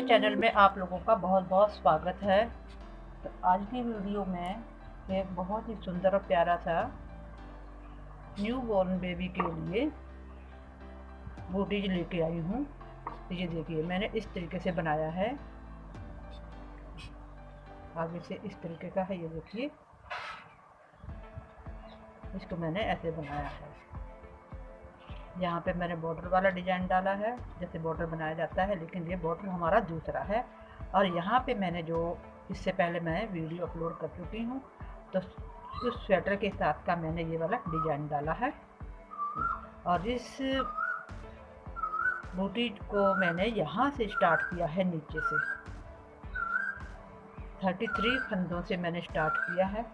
Channel में आप लोगों का बहुत बहुत स्वागत है। तो आज की वीडियो में एक बहुत ही सुंदर और प्यारा सा न्यू बॉर्न बेबी के लिए बूटीज लेके आई हूँ। ये देखिए मैंने इस तरीके से बनाया है। आगे से इस तरीके का है, ये देखिए इसको मैंने ऐसे बनाया है। यहाँ पे मैंने बॉर्डर वाला डिजाइन डाला है, जैसे बॉर्डर बनाया जाता है, लेकिन ये बॉर्डर हमारा दूसरा है। और यहाँ पे मैंने जो इससे पहले मैं वीडियो अपलोड कर चुकी हूँ, तो उस स्वेटर के साथ का मैंने ये वाला डिजाइन डाला है। और इस बूटी को मैंने यहाँ से स्टार्ट किया है, नीचे से 33 फंदों से मैंने स्टार्ट किया है।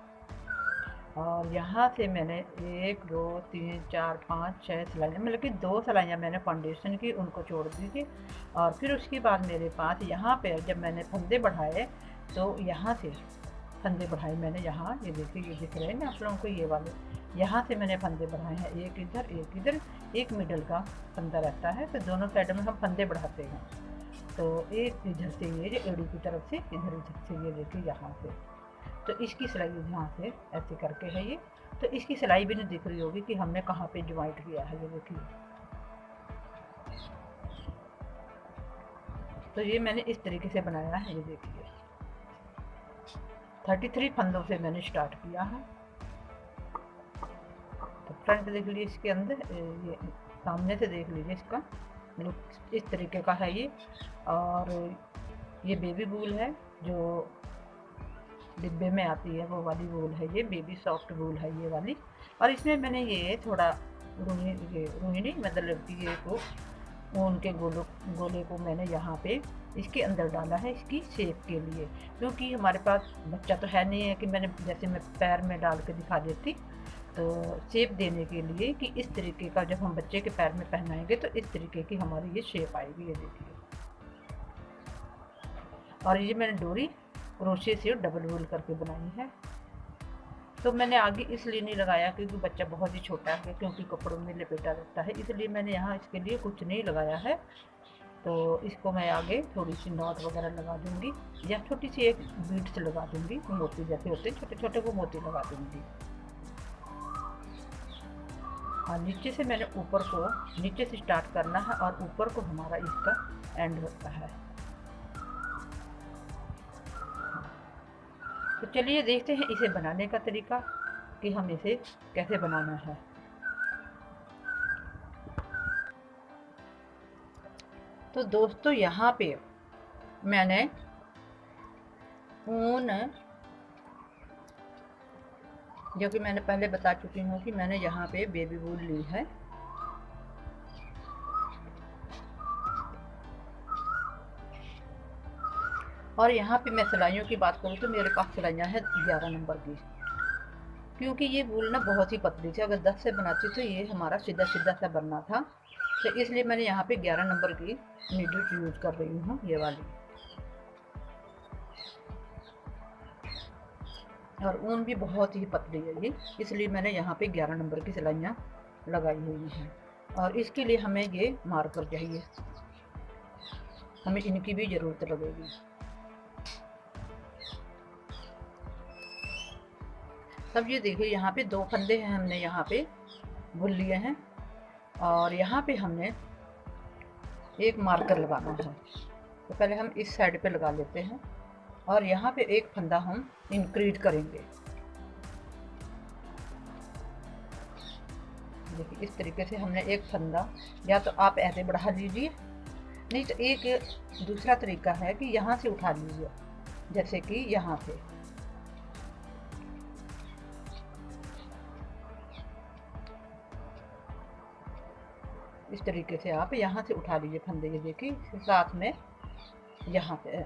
और यहाँ से मैंने 1 2 3 4 5 6 सिलाइयाँ, मतलब कि 2 सिलाइयाँ मैंने फाउंडेशन की, उनको छोड़ दी थी। और फिर उसके बाद मेरे पास यहाँ पे जब मैंने फंदे बढ़ाए, तो यहाँ से फंदे बढ़ाए मैंने, यहाँ ये देखिए, ये दिख रहे हैं ना आप लोगों को, ये वाले यहाँ से मैंने फंदे बढ़ाए हैं। एक इधर एक इधर, एक मिडल का फंदा रहता है, तो दोनों साइड में हम फंदे बढ़ाते हैं। तो एक इधर से ये जो एड़ी की तरफ से, इधर से ये देखिए यहाँ से, तो इसकी सिलाई यहाँ से ऐसे करके है ये। तो इसकी सिलाई भी नहीं दिख रही होगी कि हमने कहाँ पे ज्वाइंट किया है, ये देखिए। तो ये मैंने इस तरीके से बनाया है, ये देखिए 33 फंदों से मैंने स्टार्ट किया है। तो फ्रंट देख लीजिए, इसके अंदर ये सामने से देख लीजिए, इसका लुक इस तरीके का है ये। और ये बेबी वूल है, जो डिब्बे में आती है, वो वाली वूल है ये, बेबी सॉफ्ट वूल है ये वाली। और इसमें मैंने ये थोड़ा रूही नहीं, मतलब कि ये को ऊन के गोले को मैंने यहाँ पे इसके अंदर डाला है, इसकी शेप के लिए। क्योंकि हमारे पास बच्चा तो है नहीं है कि मैंने जैसे मैं पैर में डाल के दिखा देती, तो शेप देने के लिए कि इस तरीके का जब हम बच्चे के पैर में पहनाएंगे तो इस तरीके की हमारी ये शेप आएगी, ये देखिए। और ये मैंने डोरी क्रोशे से डबल वूल करके बनाई है। तो मैंने आगे इसलिए नहीं लगाया क्योंकि बच्चा बहुत ही छोटा है, क्योंकि कपड़ों में लपेटा रहता है, इसलिए मैंने यहाँ इसके लिए कुछ नहीं लगाया है। तो इसको मैं आगे थोड़ी सी नॉट वगैरह लगा दूंगी, या छोटी सी एक बीड्स लगा दूंगी, मोती जैसे होते हैं छोटे छोटे, वो मोती लगा दूंगी। और नीचे से मैंने ऊपर को, नीचे से स्टार्ट करना है और ऊपर को हमारा इसका एंड होता है। तो चलिए देखते हैं इसे बनाने का तरीका कि हम इसे कैसे बनाना है। तो दोस्तों यहाँ पे मैंने ऊन, जो कि मैंने पहले बता चुकी हूँ कि मैंने यहाँ पे बेबी वूल ली है। और यहाँ पे मैं सिलाइयों की बात करूँ तो मेरे पास सिलाइयाँ हैं 11 नंबर की, क्योंकि ये वूल ना बहुत ही पतली थी। अगर 10 से बनाती तो ये हमारा सीधा सीधा सा बनना था, तो इसलिए मैंने यहाँ पे 11 नंबर की नीडल्स यूज कर रही हूँ, ये वाली। और ऊन भी बहुत ही पतली है ये, इसलिए मैंने यहाँ पे 11 नंबर की सिलाइयाँ लगाई हुई हैं। और इसके लिए हमें ये मार्कर चाहिए, हमें इनकी भी ज़रूरत लगेगी। तब ये देखिए यहाँ पे 2 फंदे हैं, हमने यहाँ पे बुन लिए हैं। और यहाँ पे हमने एक मार्कर लगाना है, तो पहले हम इस साइड पे लगा लेते हैं। और यहाँ पे एक फंदा हम इंक्रीज करेंगे, देखिए इस तरीके से हमने एक फंदा, या तो आप ऐसे बढ़ा लीजिए, नहीं तो एक दूसरा तरीका है कि यहाँ से उठा लीजिए, जैसे कि यहाँ से। इस तरीके से आप यहाँ से उठा लीजिए फंदे, ये देखिए साथ में यहाँ पे।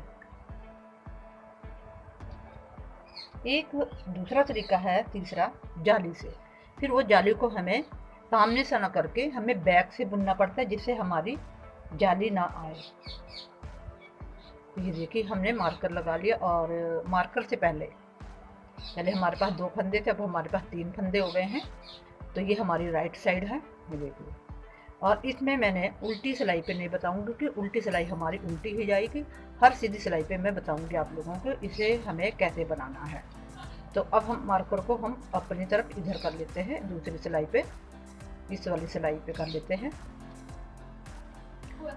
एक दूसरा तरीका है तीसरा, जाली से। फिर वो जाली को हमें सामने से ना करके हमें बैक से बुनना पड़ता है, जिससे हमारी जाली ना आए। तो ये देखिए हमने मार्कर लगा लिया, और मार्कर से पहले हमारे पास 2 फंदे थे, अब हमारे पास 3 फंदे हो गए हैं। तो ये हमारी राइट साइड है, ये देखिए। और इसमें मैंने उल्टी सिलाई पे नहीं बताऊंगी क्योंकि उल्टी सिलाई हमारी उल्टी ही जाएगी। हर सीधी सिलाई पे मैं बताऊंगी आप लोगों को इसे हमें कैसे बनाना है। तो अब हम मार्कर को हम अपनी तरफ इधर कर लेते हैं, दूसरी सिलाई पे, इस वाली सिलाई पे कर लेते हैं।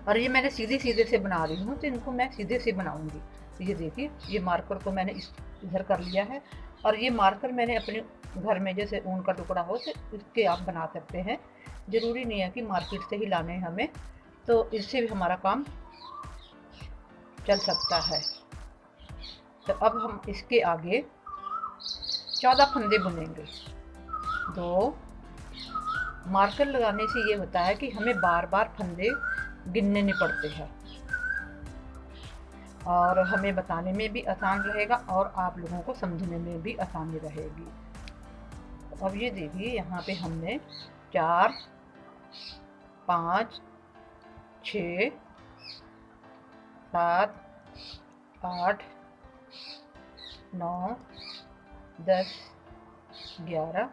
और ये मैंने सीधे सीधे से बना रही हूँ तो इनको मैं सीधे से बनाऊंगी। तो ये देखिए, ये मार्कर को मैंने इधर कर लिया है। और ये मार्कर मैंने अपने घर में जैसे ऊन का टुकड़ा हो तो इसके आप बना सकते हैं, ज़रूरी नहीं है कि मार्केट से ही लाने हमें, तो इससे भी हमारा काम चल सकता है। तो अब हम इसके आगे 14 फंदे बुनेंगे। दो मार्कर लगाने से ये होता है कि हमें बार बार फंदे गिनने नहीं पड़ते हैं और हमें बताने में भी आसान रहेगा और आप लोगों को समझने में भी आसानी रहेगी। अब ये देखिए, यहाँ पे हमने 4 5 6 7 8 9 10 11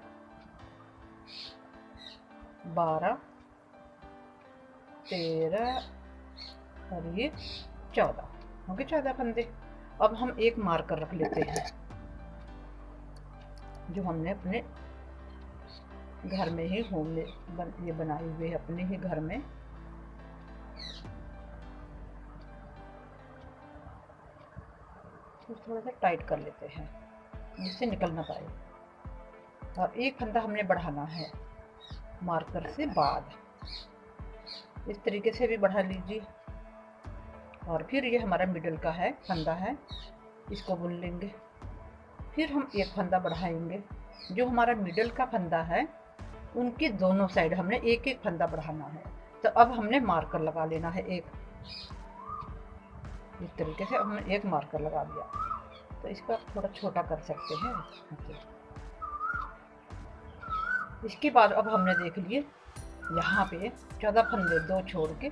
12 13 और ये 14 हो गए 14 फंदे। अब हम एक मार्कर रख लेते हैं जो हमने अपने घर में ही होम में ये बनाए हुए अपने ही घर में। तो थोड़ा सा टाइट कर लेते हैं जिससे निकल ना पाए। और एक फंदा हमने बढ़ाना है मार्कर से बाद, इस तरीके से भी बढ़ा लीजिए। और फिर ये हमारा मिडल का है फंदा है, इसको बुन लेंगे। फिर हम एक फंदा बढ़ाएंगे, जो हमारा मिडल का फंदा है उनकी दोनों साइड हमने एक एक फंदा बढ़ाना है। तो अब हमने मार्कर लगा लेना है एक, इस तरीके से हमने एक मार्कर लगा दिया। तो इसको आप थोड़ा छोटा कर सकते हैं। इसके बाद अब हमने देख लिए यहाँ पे 14 फंदे, 2 छोड़ के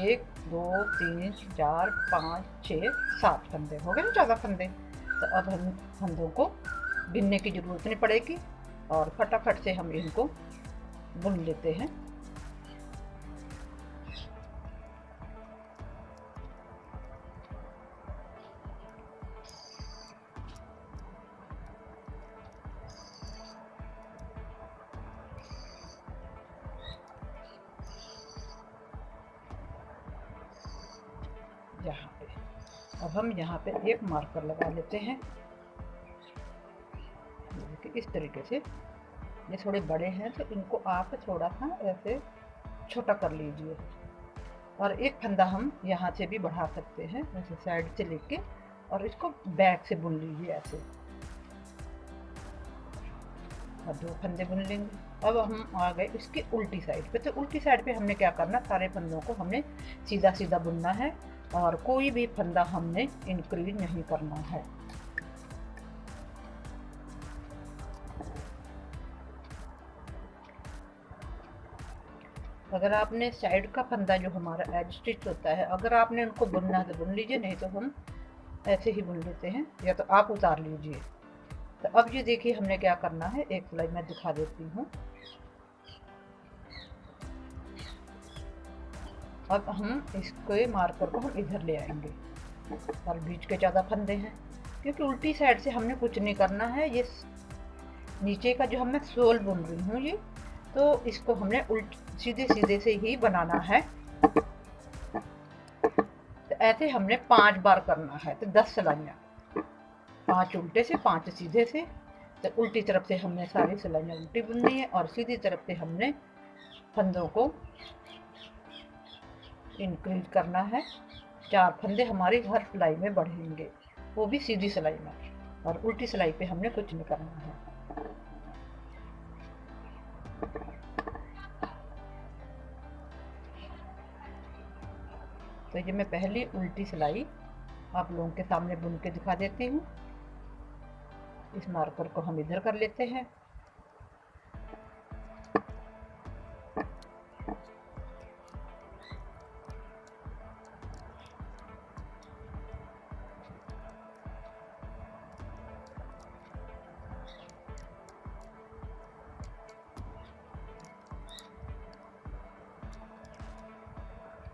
1 2 3 4 5 6 7 फंदे हो गए ना, 14 फंदे। तो अब हम फंदों को गिनने की ज़रूरत नहीं पड़ेगी और फटाफट से हम इनको बुन लेते हैं। यहाँ पे अब हम यहाँ पे एक मार्कर लगा लेते हैं इस तरीके से। ये थोड़े बड़े हैं तो इनको आप थोड़ा सा ऐसे छोटा कर लीजिए। और एक फंदा हम यहाँ से भी बढ़ा सकते हैं, ऐसे साइड से लेके और इसको बैक से बुन लीजिए ऐसे, और 2 फंदे बुन लेंगे। अब हम आ गए इसकी उल्टी साइड पे। तो उल्टी साइड पे हमने क्या करना, सारे फंदों को हमने सीधा सीधा बुनना है और कोई भी फंदा हमने इंक्रीज नहीं करना है। अगर आपने साइड का फंदा जो हमारा एज स्टिच होता है, अगर आपने उनको बुनना है तो बुन लीजिए, नहीं तो हम ऐसे ही बुन लेते हैं, या तो आप उतार लीजिए। तो अब ये देखिए हमने क्या करना है, एक सिलाई मैं दिखा देती हूँ। अब हम इसके मार्कर को हम इधर ले आएंगे और बीच के ज़्यादा फंदे हैं क्योंकि उल्टी साइड से हमने कुछ नहीं करना है। ये नीचे का जो मैं सोल बुन रही हूँ ये, तो इसको हमने सीधे सीधे से ही बनाना है। तो ऐसे हमने 5 बार करना है, तो 10 सिलाइयाँ, 5 उल्टे से 5 सीधे से। तो उल्टी तरफ से हमने सारी सिलाइयाँ उल्टी बुननी है और सीधी तरफ से हमने फंदों को इंक्रीज करना है। 4 फंदे हमारे हर सिलाई में बढ़ेंगे, वो भी सीधी सिलाई में, और उल्टी सिलाई पे हमने कुछ नहीं करना है। तो ये मैं पहली उल्टी सिलाई आप लोगों के सामने बुन के दिखा देती हूँ। इस मार्कर को हम इधर कर लेते हैं।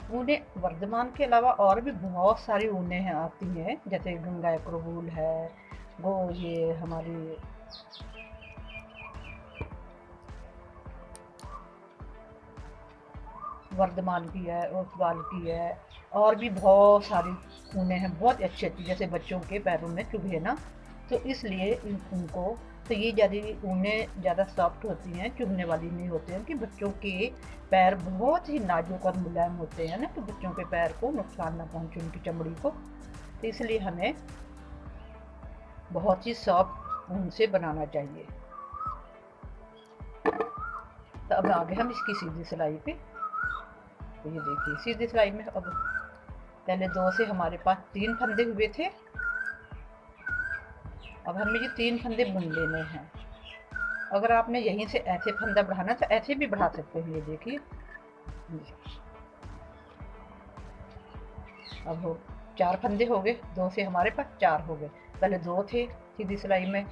ऊनें वर्धमान के अलावा और भी बहुत सारी ऊनें हैं आती हैं, जैसे गंगा एक्रोवूल है, वो ये हमारी वर्धमान की है, ओसवाल की है, और भी बहुत सारी ऊनें हैं बहुत अच्छी अच्छी, जैसे बच्चों के पैरों में चुभे ना, तो इसलिए उनको तो ये ज़्यादा ऊनें ज़्यादा सॉफ्ट होती हैं, चुभने वाली नहीं होती हैं, कि बच्चों के पैर बहुत ही नाजुक और मुलायम होते हैं ना, तो बच्चों के पैर को नुकसान ना पहुँचे उनकी चमड़ी को, तो इसलिए हमें बहुत ही सॉफ्ट ऊन से बनाना चाहिए। तो अब आगे हम इसकी सीधी सिलाई पे, तो ये देखिए सीधी सिलाई में अब पहले 2 से हमारे पास 3 फंदे हुए थे, अब हमें ये 3 फंदे बुन लेने हैं। अगर आपने यहीं से ऐसे फंदा बढ़ाना तो ऐसे भी बढ़ा सकते हैं, ये देखिए। अब हो 4 फंदे हो गए, 2 से हमारे पास 4 हो गए, पहले 2 थे सीधी सिलाई में,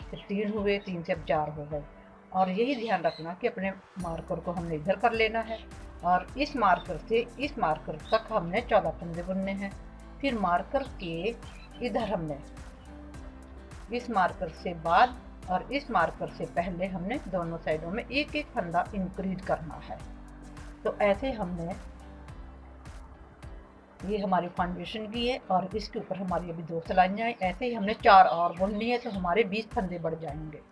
फिर 3 हुए, 3 से अब 4 हो गए। और यही ध्यान रखना कि अपने मार्कर को हमने इधर कर लेना है, और इस मार्कर से इस मार्कर तक हमने 14 फंदे बुनने हैं। फिर मार्कर के इधर हमने इस मार्कर से बाद और इस मार्कर से पहले हमने दोनों साइडों में एक एक फंदा इंक्रीज करना है। तो ऐसे हमने, ये हमारी फाउंडेशन की है और इसके ऊपर हमारी अभी 2 सिलाइयाँ हैं, ऐसे ही हमने 4 और बुननी है, तो हमारे 20 फंदे बढ़ जाएंगे।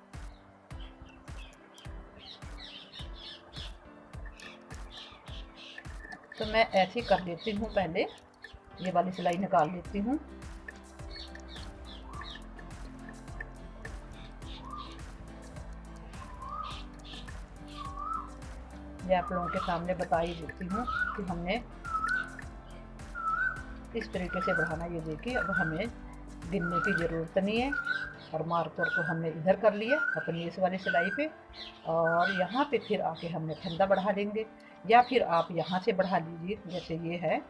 तो मैं ऐसे ही कर लेती हूँ, पहले ये वाली सिलाई निकाल लेती हूँ। ये आप लोगों के सामने बता ही देती हूँ कि हमने इस तरीके से बढ़ाना। ये देखिए अब हमें गिनने की ज़रूरत नहीं है, और मार्कर को हमने इधर कर लिया अपनी इस वाली सिलाई पे, और यहाँ पे फिर आके हमने फंदा बढ़ा लेंगे, या फिर आप यहाँ से बढ़ा लीजिए, जैसे ये है,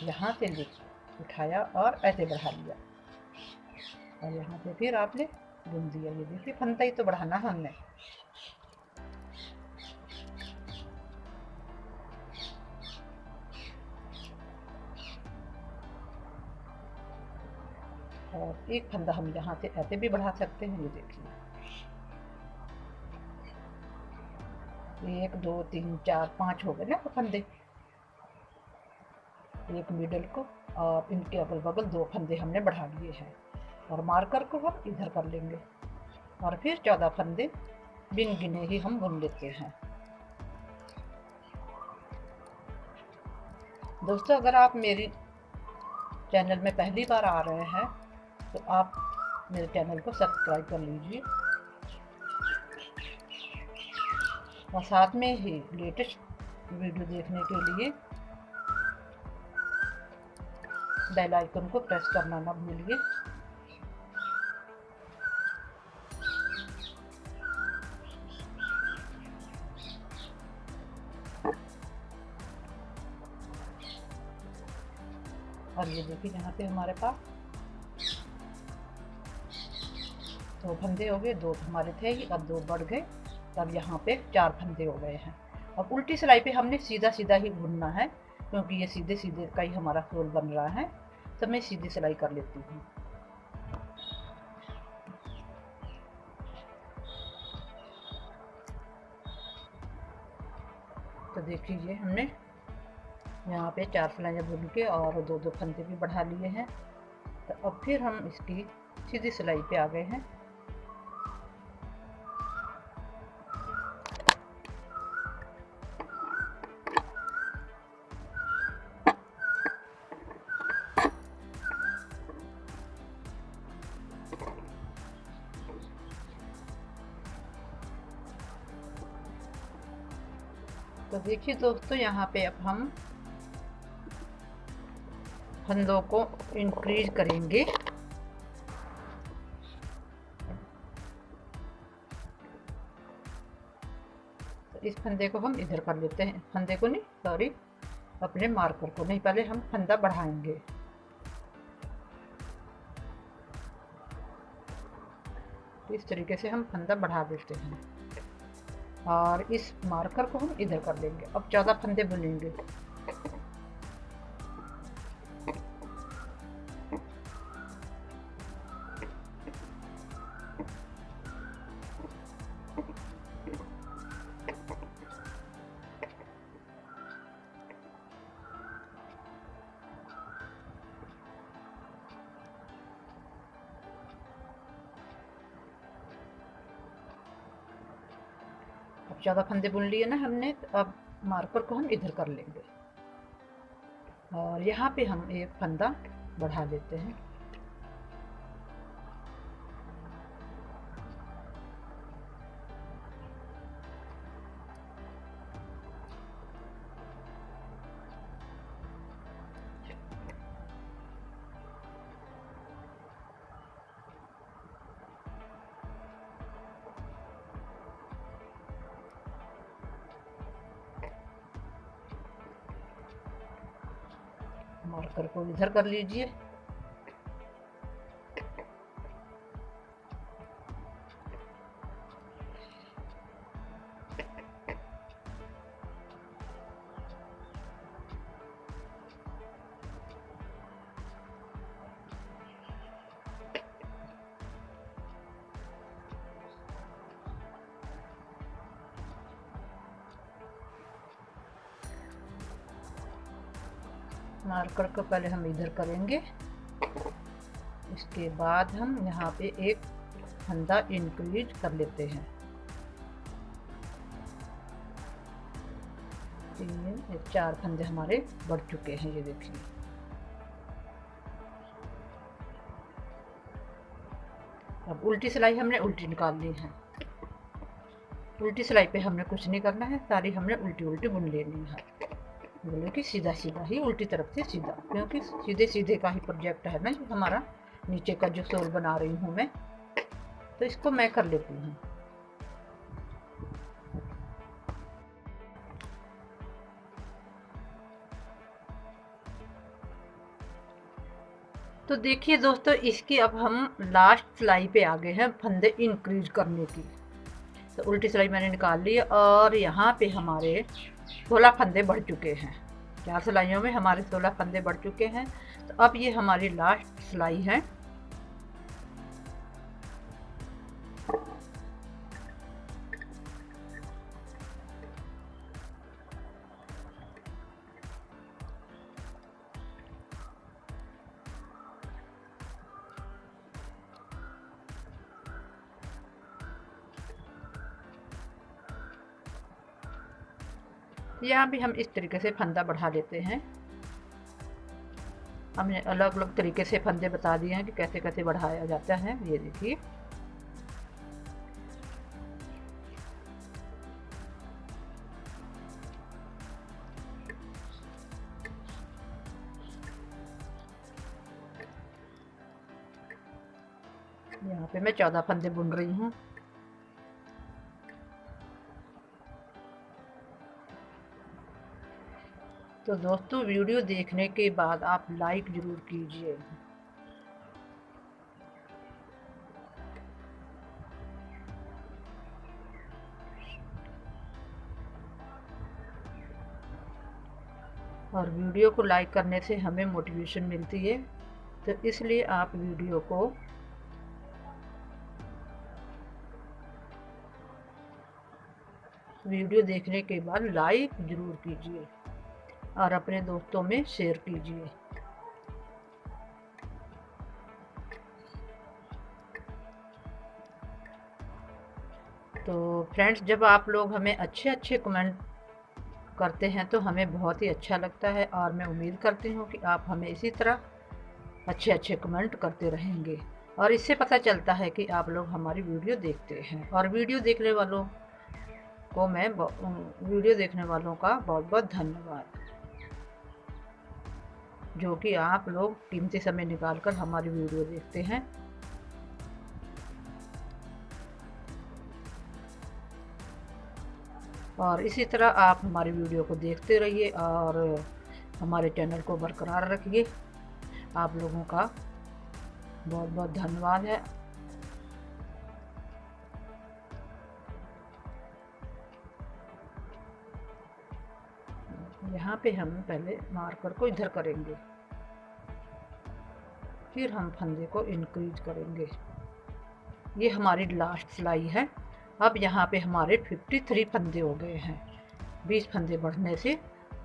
यहाँ से ले उठाया और ऐसे बढ़ा लिया, और यहाँ से फिर आपने बुन दिया। ये देखिए फंदा ही तो बढ़ाना है हमने। और एक फंदा हम यहाँ से ऐसे भी बढ़ा सकते हैं, ये देखिए 1 2 3 4 5 हो गए ना फंदे, एक मिडल को, और इनके अगल बगल 2 फंदे हमने बढ़ा लिए हैं, और मार्कर को हम इधर कर लेंगे, और फिर 14 फंदे बिन गिने ही हम बुन लेते हैं। दोस्तों अगर आप मेरी चैनल में पहली बार आ रहे हैं तो आप मेरे चैनल को सब्सक्राइब कर लीजिए, और साथ में ही लेटेस्ट वीडियो देखने के लिए बेल आइकन को प्रेस करना ना भूलिए। और ये देखिए यहाँ पे हमारे पास 2 फंदे हो गए, 2 हमारे थे ही, अब 2 बढ़ गए, तब यहाँ पे 4 फंदे हो गए हैं। अब उल्टी सिलाई पे हमने सीधा सीधा ही बुनना है, क्योंकि ये सीधे सीधे का ही हमारा सोल बन रहा है, तो मैं सीधी सिलाई कर लेती हूँ। तो देख लीजिए हमने यहाँ पे 4 सिलाइयाँ बुन के और 2 फंदे भी बढ़ा लिए हैं। तो अब फिर हम इसकी सीधी सिलाई पे आ गए हैं। तो देखिए दोस्तों यहाँ पे अब हम फंदों को इंक्रीज करेंगे। तो इस फंदे को हम इधर कर लेते हैं, फंदे को नहीं, सॉरी, अपने मार्कर को नहीं, पहले हम फंदा बढ़ाएंगे। इस तरीके से हम फंदा बढ़ा देते हैं। और इस मार्कर को हम इधर कर लेंगे। अब 14 फंदे बुनेंगे। अब 14 फंदे बुन लिए ना हमने, तो अब मार्कर को हम इधर कर लेंगे और यहाँ पे हम एक फंदा बढ़ा लेते हैं। मार्कर को इधर कर लीजिए। मार्कर को पहले हम इधर करेंगे, इसके बाद हम यहाँ पे एक फंदा इंक्रीज कर लेते हैं। 4 फंदे हमारे बढ़ चुके हैं, ये देखिए। अब उल्टी सिलाई हमने उल्टी निकाल ली है। उल्टी सिलाई पे हमने कुछ नहीं करना है, सारी हमने उल्टी उल्टी बुन लेनी है। बोले कि सीधा सीधा ही, उल्टी तरफ से सीधा, क्योंकि सीधे सीधे का ही प्रोजेक्ट है ना ये हमारा। नीचे का जो सोल बना रही हूँ मैं, तो इसको मैं कर लेती हूँ। तो देखिए दोस्तों, इसकी अब हम लास्ट सिलाई पे आ गए हैं फंदे इंक्रीज करने की। तो उल्टी सिलाई मैंने निकाल ली और यहाँ पे हमारे 16 फंदे बढ़ चुके हैं। 4 सिलाइयों में हमारे 16 फंदे बढ़ चुके हैं। तो अब ये हमारी लास्ट सिलाई है। यहाँ भी हम इस तरीके से फंदा बढ़ा लेते हैं। हमने अलग अलग तरीके से फंदे बता दिए हैं कि कैसे कैसे बढ़ाया जाता है, ये देखिए। यहाँ पे मैं 14 फंदे बुन रही हूँ। तो दोस्तों, वीडियो देखने के बाद आप लाइक ज़रूर कीजिए। और वीडियो को लाइक करने से हमें मोटिवेशन मिलती है, तो इसलिए आप वीडियो देखने के बाद लाइक ज़रूर कीजिए और अपने दोस्तों में शेयर कीजिए। तो फ्रेंड्स, जब आप लोग हमें अच्छे अच्छे कमेंट करते हैं तो हमें बहुत ही अच्छा लगता है और मैं उम्मीद करती हूँ कि आप हमें इसी तरह अच्छे अच्छे कमेंट करते रहेंगे। और इससे पता चलता है कि आप लोग हमारी वीडियो देखते हैं। और वीडियो देखने वालों का बहुत बहुत धन्यवाद, जो कि आप लोग कीमती समय निकालकर हमारी वीडियो देखते हैं। और इसी तरह आप हमारी वीडियो को देखते रहिए और हमारे चैनल को बरकरार रखिए। आप लोगों का बहुत बहुत धन्यवाद है। यहाँ पे हम पहले मार्कर को इधर करेंगे, फिर हम फंदे को इंक्रीज करेंगे। ये हमारी लास्ट सिलाई है। अब यहाँ पे हमारे 53 फंदे हो गए हैं 20 फंदे बढ़ने से।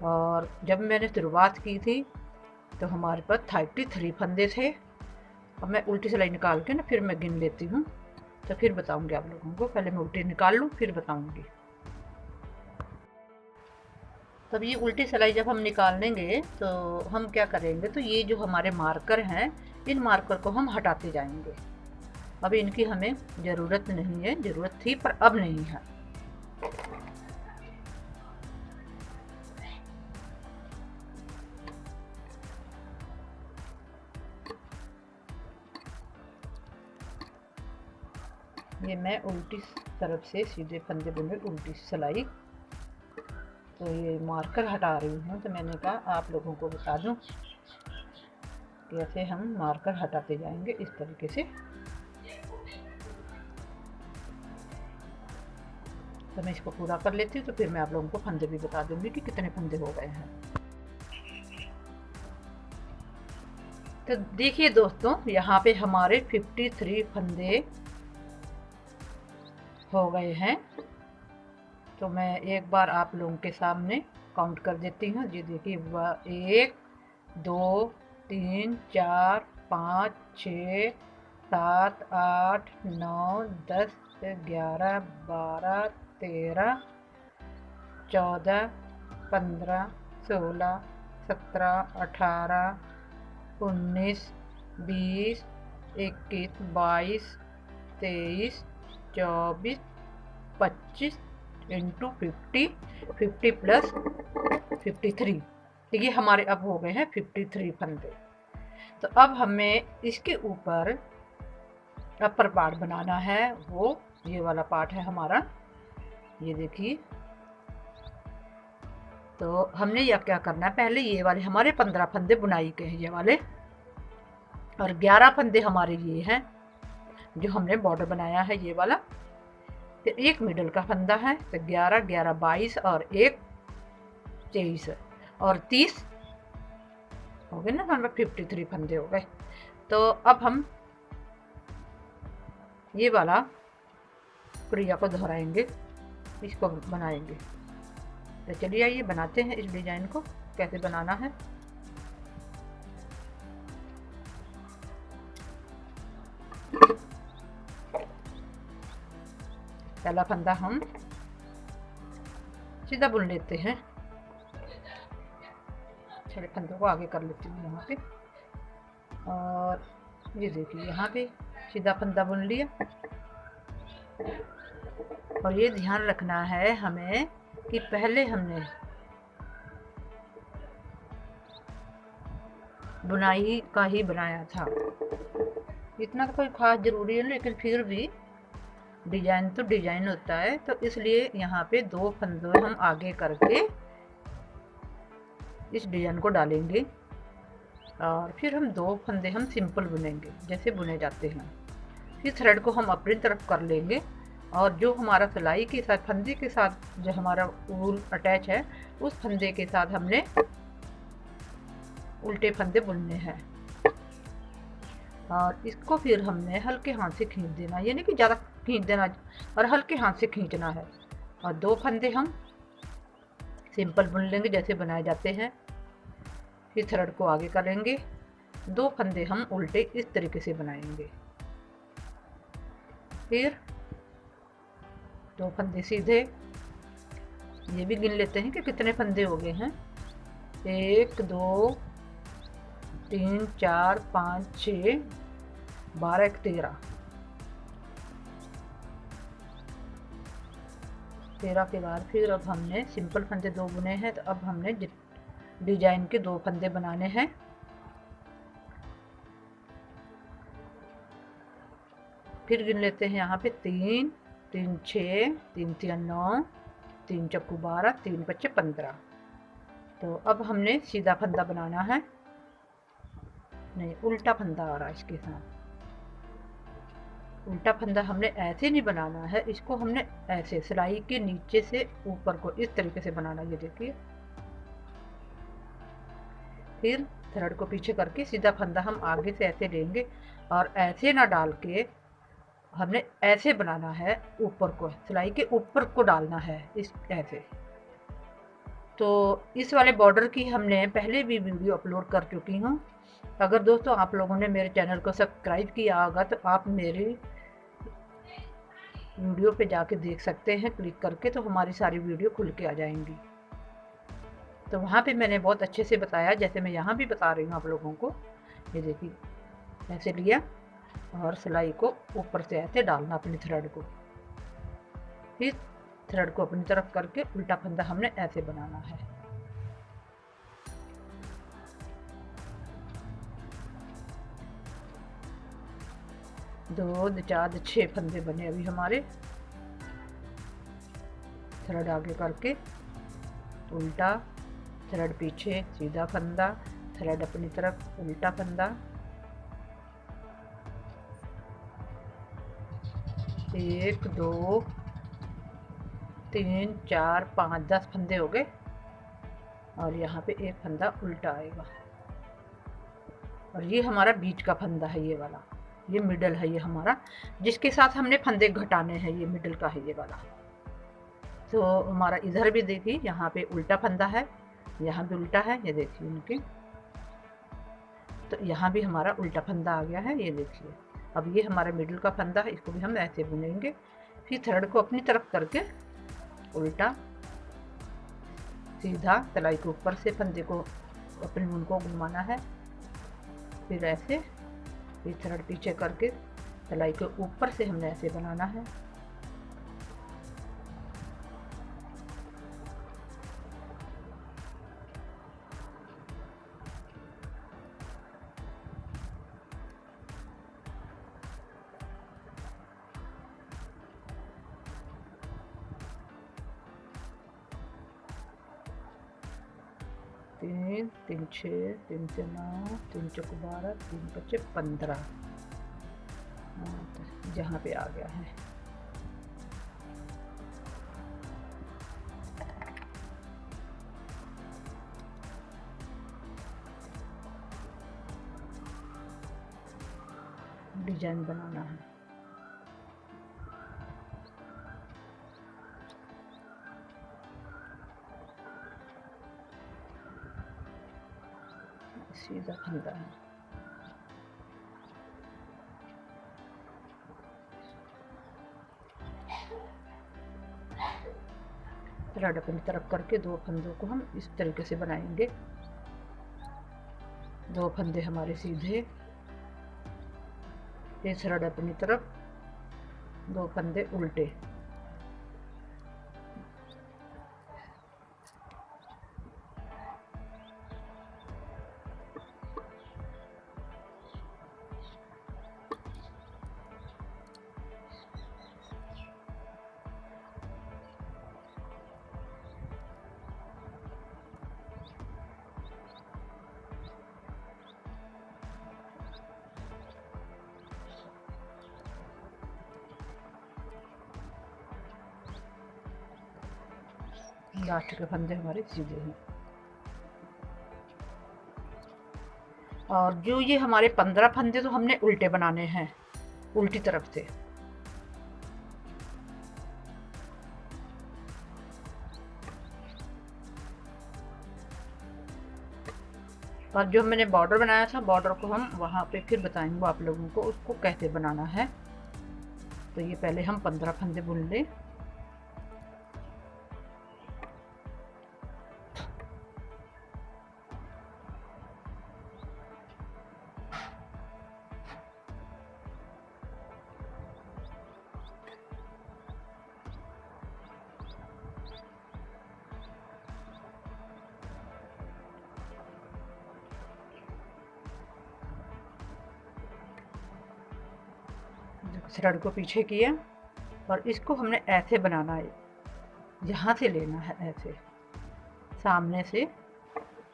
और जब मैंने शुरुआत की थी तो हमारे पास 33 फंदे थे। अब मैं उल्टी सिलाई निकाल के ना फिर मैं गिन लेती हूँ, तो फिर बताऊँगी आप लोगों को। पहले मैं उल्टी निकाल लूँ फिर बताऊँगी। तब ये उल्टी सिलाई जब हम निकाल लेंगे तो हम क्या करेंगे, तो ये जो हमारे मार्कर हैं इन मार्कर को हम हटाते जाएंगे। अब इनकी हमें ज़रूरत नहीं है, ज़रूरत थी पर अब नहीं है। ये मैं उल्टी तरफ से सीधे फंदे बुने उल्टी सिलाई, तो ये मार्कर हटा रही हूँ। तो मैंने कहा आप लोगों को बता दूँ कैसे हम मार्कर हटाते जाएंगे इस तरीके से। तो मैं इसको पूरा कर लेती हूँ, तो फिर मैं आप लोगों को फंदे भी बता दूँगी कि कितने फंदे हो गए हैं। तो देखिए दोस्तों, यहाँ पे हमारे 53 फंदे हो गए हैं। तो मैं एक बार आप लोगों के सामने काउंट कर देती हूँ। जी देखिए, 1 2 3 4 5 6 7 8 9 10 11 12 13 14 15 16 17 18 19 20 21 22 23 24 25 इंटू 50 प्लस 53, तो ये हमारे अब हो गए हैं 53 फंदे। तो अब हमें इसके ऊपर अपर पार्ट बनाना है, वो ये वाला पार्ट है हमारा। ये देखिए, तो हमने यह क्या करना है, पहले ये वाले हमारे 15 फंदे बुनाई के हैं ये वाले, और 11 फंदे हमारे ये हैं जो हमने बॉर्डर बनाया है ये वाला। फिर एक मिडल का फंदा है, तो 11 11 22 और एक 23 और 30 हो गए ना, हमारे 53 फंदे हो गए। तो अब हम ये वाला क्रिया को दोहराएंगे, इसको बनाएंगे। तो चलिए आइए बनाते हैं इस डिजाइन को, कैसे बनाना है। पहला फंदा हम सीधा बुन लेते हैं। चलिए फंदों को आगे कर लेती हूँ यहाँ पे, और ये देखिए यहाँ पे सीधा फंदा बुन लिया। और ये ध्यान रखना है हमें कि पहले हमने बुनाई का ही बनाया था। इतना तो कोई खास जरूरी है, लेकिन फिर भी डिजाइन तो डिजाइन होता है, तो इसलिए यहाँ पे 2 फंदे हम आगे करके इस डिजाइन को डालेंगे, और फिर हम 2 फंदे हम सिंपल बुनेंगे जैसे बुने जाते हैं। फिर थ्रेड को हम अपनी तरफ कर लेंगे, और जो हमारा सिलाई के साथ फंदे के साथ जो हमारा वूल अटैच है उस फंदे के साथ हमने उल्टे फंदे बुनने हैं। और इसको फिर हमने हल्के हाथ से खींच देना, यानी कि ज़्यादा खींच देना, और हल्के हाथ से खींचना है। और 2 फंदे हम सिंपल बुन लेंगे जैसे बनाए जाते हैं। फिर थ्रेड को आगे करेंगे, 2 फंदे हम उल्टे इस तरीके से बनाएंगे। फिर 2 फंदे सीधे, ये भी गिन लेते हैं कि कितने फंदे हो गए हैं। 1 2 3 4 5 6 12 1 13 के बाद फिर अब हमने सिंपल फंदे 2 बुने हैं, तो अब हमने डिजाइन के 2 फंदे बनाने हैं। फिर गिन लेते हैं यहाँ पे 3 3 6 3 3 9 3 चक्कू 12 3 5 15। तो अब हमने सीधा फंदा बनाना है, नहीं उल्टा फंदा आ रहा है इसके साथ। उल्टा फंदा हमने ऐसे नहीं बनाना है, इसको हमने ऐसे सिलाई के नीचे से ऊपर को इस तरीके से बनाना। ये देखिए, फिर थ्रेड को पीछे करके सीधा फंदा हम आगे से ऐसे लेंगे और ऐसे ना डाल के हमने ऐसे बनाना है, ऊपर को सिलाई के ऊपर को डालना है इस ऐसे। तो इस वाले बॉर्डर की हमने पहले भी वीडियो अपलोड कर चुकी हूँ। अगर दोस्तों आप लोगों ने मेरे चैनल को सब्सक्राइब किया होगा तो आप मेरी वीडियो पे जाके देख सकते हैं क्लिक करके, तो हमारी सारी वीडियो खुल के आ जाएंगी। तो वहाँ पे मैंने बहुत अच्छे से बताया, जैसे मैं यहाँ भी बता रही हूँ आप लोगों को। ये देखिए ऐसे लिया और सिलाई को ऊपर से ऐसे डालना अपनी थ्रेड को, फिर थ्रेड को अपनी तरफ करके उल्टा फंदा हमने ऐसे बनाना है। दो चार 6 फंदे बने अभी हमारे। थ्रेड आगे करके उल्टा, थ्रेड पीछे सीधा फंदा, थ्रेड अपनी तरफ उल्टा फंदा, 1 2 3 4 5 10 फंदे हो गए और यहाँ पे एक फंदा उल्टा आएगा। और ये हमारा बीच का फंदा है, ये वाला, ये मिडल है ये हमारा, जिसके साथ हमने फंदे घटाने हैं, ये मिडल का है ये वाला। तो हमारा इधर भी देखिए यहाँ पे उल्टा फंदा है, यहाँ भी उल्टा है, ये देखिए उनके। तो यहाँ भी हमारा उल्टा फंदा आ गया है, ये देखिए। अब ये हमारा मिडल का फंदा है, इसको भी हम ऐसे बुनेंगे। फिर थ्रेड को अपनी तरफ करके उल्टा सीधा सिलाई के ऊपर से फंदे को अपने मुंह को घुमाना है, फिर ऐसे, फिर थ्रेड पीछे करके सिलाई के ऊपर से हमने ऐसे बनाना है। तीन 3 6 3 से 9 3 चौक 12 3 5 15 जहाँ पे आ गया है। डिजाइन बनाना है। सीधा फंदा है, थ्रेड अपनी तरफ करके 2 फंदों को हम इस तरीके से बनाएंगे। 2 फंदे हमारे सीधे, ये थ्रेड अपनी तरफ, 2 फंदे उल्टे। लास्ट के फंदे हमारे सीधे हैं। और जो ये हमारे 15 फंदे तो हमने उल्टे बनाने हैं, उल्टी तरफ से। और जो मैंने बॉर्डर बनाया था, बॉर्डर को हम वहाँ पे फिर बताएंगे आप लोगों को उसको कैसे बनाना है। तो ये पहले हम 15 फंदे बुन लें। थ्रेड को पीछे किया और इसको हमने ऐसे बनाना है, यहाँ से लेना है ऐसे, सामने से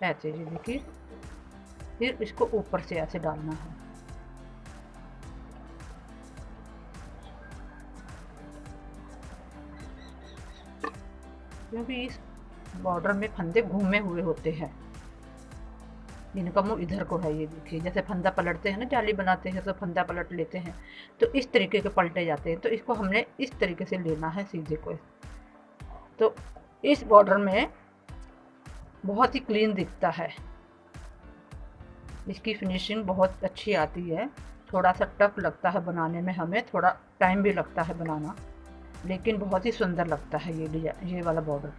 ऐसे, ये देखिए। फिर इसको ऊपर से ऐसे डालना है। क्योंकि इस बॉर्डर में फंदे घूमे हुए होते हैं, इनका मुंह इधर को है। ये देखिए, जैसे फंदा पलटते हैं ना, जाली बनाते हैं तो फंदा पलट लेते हैं, तो इस तरीके के पलटे जाते हैं। तो इसको हमने इस तरीके से लेना है सीधे को। तो इस बॉर्डर में बहुत ही क्लीन दिखता है, इसकी फिनिशिंग बहुत अच्छी आती है। थोड़ा सा टफ लगता है बनाने में, हमें थोड़ा टाइम भी लगता है बनाना, लेकिन बहुत ही सुंदर लगता है ये डिजाइन, ये वाला बॉर्डर।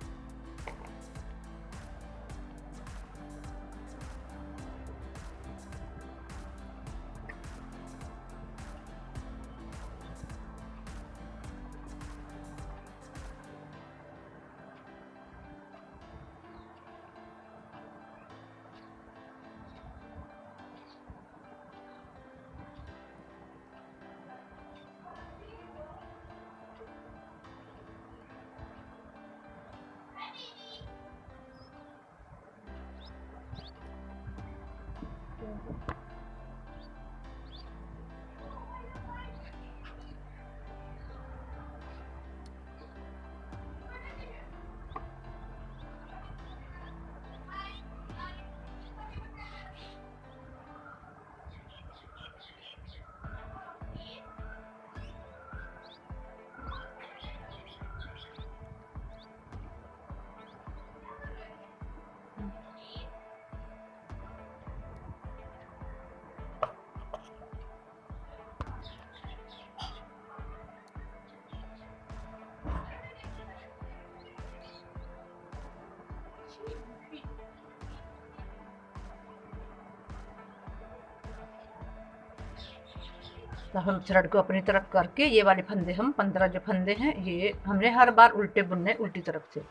तो हम थ्रेड को अपनी तरफ करके ये वाले फंदे, हम 15 जो फंदे हैं ये हमने हर बार उल्टे बुनने, उल्टी तरफ से।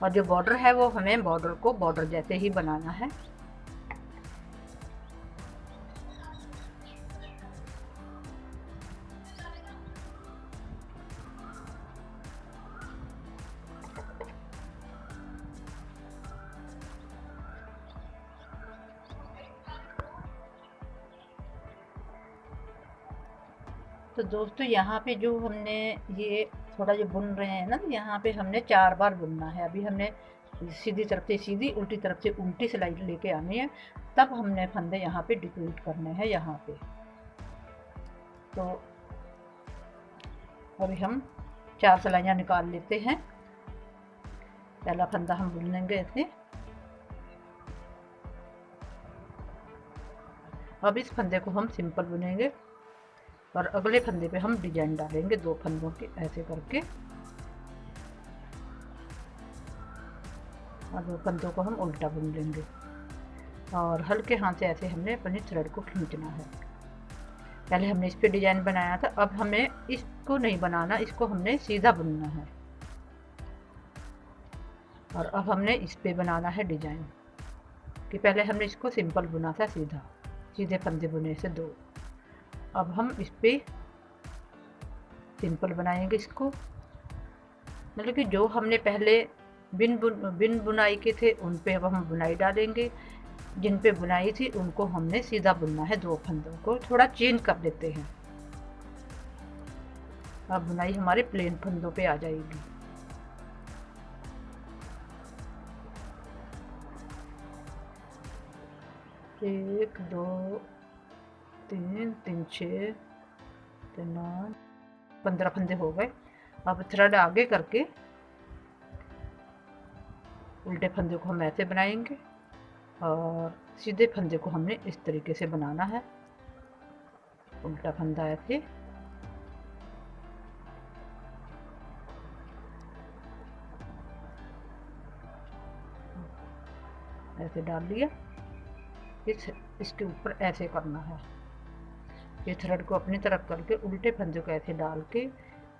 और जो बॉर्डर है वो हमें बॉर्डर को बॉर्डर जैसे ही बनाना है। तो दोस्तों यहाँ पे जो हमने ये थोड़ा जो बुन रहे हैं ना, यहाँ पे हमने 4 बार बुनना है। अभी हमने सीधी तरफ से सीधी, उल्टी तरफ से उल्टी सिलाई लेके आनी है, तब हमने फंदे यहाँ पे डिप्लीट करने हैं यहाँ पे। तो अभी हम 4 सिलाइयाँ निकाल लेते हैं। पहला फंदा हम बुन लेंगे ऐसे। अब इस फंदे को हम सिंपल बुनेंगे और अगले फंदे पे हम डिजाइन डालेंगे 2 फंदों के ऐसे करके, और 2 फंदों को हम उल्टा बुन लेंगे और हल्के हाथ से ऐसे हमने अपने थ्रेड को खींचना है। पहले हमने इस पे डिजाइन बनाया था, अब हमें इसको नहीं बनाना, इसको हमने सीधा बुनना है। और अब हमने इस पे बनाना है डिजाइन, कि पहले हमने इसको सिंपल बुना था सीधा, सीधे फंदे बुने से 2। अब हम इस पे सिंपल बनाएंगे इसको, मतलब कि जो हमने पहले बिन बुनाई के थे उन पे अब हम बुनाई डालेंगे, जिन पे बुनाई थी उनको हमने सीधा बुनना है। 2 फंदों को थोड़ा चेंज कर देते हैं। अब बुनाई हमारे प्लेन फंदों पे आ जाएगी। एक, 2, 3, 3, 6, 9, 15 फंदे हो गए। अब थ्रेड आगे करके उल्टे फंदे को हम ऐसे बनाएंगे और सीधे फंदे को हमने इस तरीके से बनाना है। उल्टा फंदा ऐसे, ऐसे डाल लिया। इसके ऊपर ऐसे करना है। ये थ्रेड को अपनी तरफ करके उल्टे फंदे को ऐसे डाल के,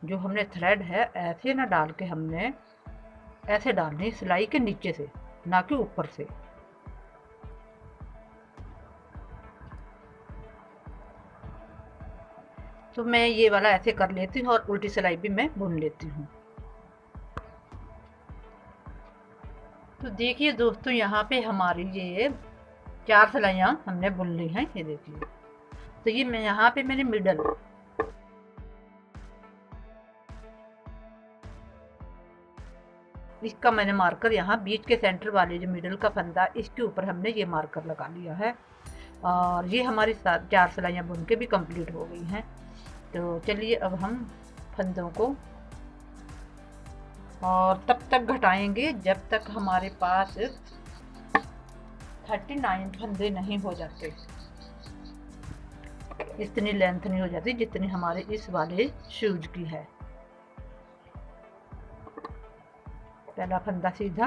जो हमने थ्रेड है ऐसे ना डाल के हमने ऐसे डालनी सिलाई के नीचे से, ना कि ऊपर से। तो मैं ये वाला ऐसे कर लेती हूँ और उल्टी सिलाई भी मैं बुन लेती हूँ। तो देखिए दोस्तों, यहाँ पे हमारी ये 4 सिलाइयाँ हमने बुन ली हैं, ये देखिए। तो ये मैं यहाँ पे मैंने मिडल, इसका मैंने मार्कर यहाँ बीच के सेंटर वाले जो मिडल का फंदा इसके ऊपर हमने ये मार्कर लगा लिया है। और ये हमारी 4 सिलाइयाँ बुन के भी कंप्लीट हो गई हैं। तो चलिए अब हम फंदों को और तब तक घटाएंगे जब तक हमारे पास 39 फंदे नहीं हो जाते, इतनी लेंथ नहीं हो जाती जितनी हमारे इस वाले शूज की है। पहला फंदा सीधा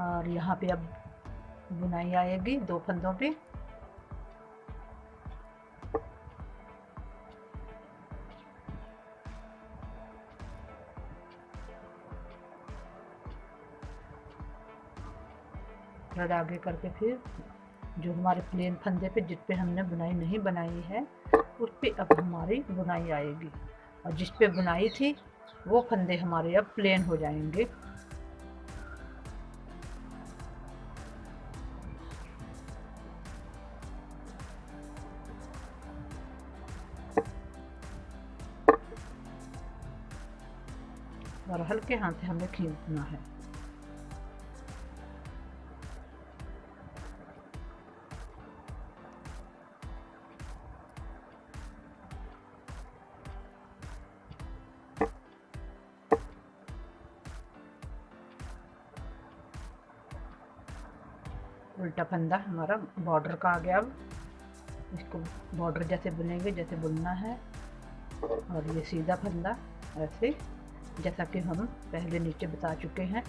और यहाँ पे अब बुनाई आएगी 2 फंदों पे। थ्रेड आगे करके फिर जो हमारे प्लेन फंदे पे जिस पे हमने बुनाई नहीं बनाई है उस पे अब हमारी बुनाई आएगी, और जिस पे बुनाई थी वो फंदे हमारे अब प्लेन हो जाएंगे। और हल्के हाथ से हमें खींचना है। उल्टा फंदा हमारा बॉर्डर का आ गया। अब इसको बॉर्डर जैसे बुनेंगे जैसे बुनना है, और ये सीधा फंदा ऐसे जैसा कि हम पहले नीचे बता चुके हैं।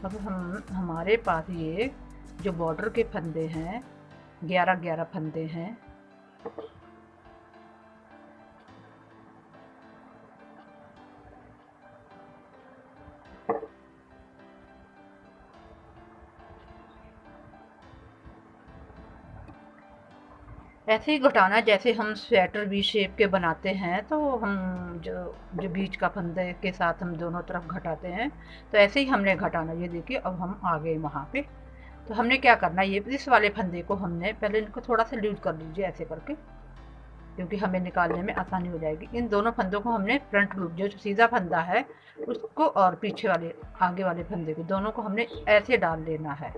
अब हमारे पास ये जो बॉर्डर के फंदे हैं 11 फंदे हैं। ऐसे ही घटाना जैसे हम स्वेटर वी शेप के बनाते हैं, तो हम जो बीच का फंदे के साथ हम दोनों तरफ घटाते हैं, तो ऐसे ही हमने घटाना। ये देखिए अब हम आ गए वहाँ पे। तो हमने क्या करना, ये इस वाले फंदे को हमने पहले इनको थोड़ा सा लूज कर लीजिए ऐसे करके, क्योंकि हमें निकालने में आसानी हो जाएगी। इन दोनों फंदों को हमने फ्रंट लूप जो सीधा फंदा है उसको और पीछे वाले आगे वाले फंदे को दोनों को हमने ऐसे डाल लेना है।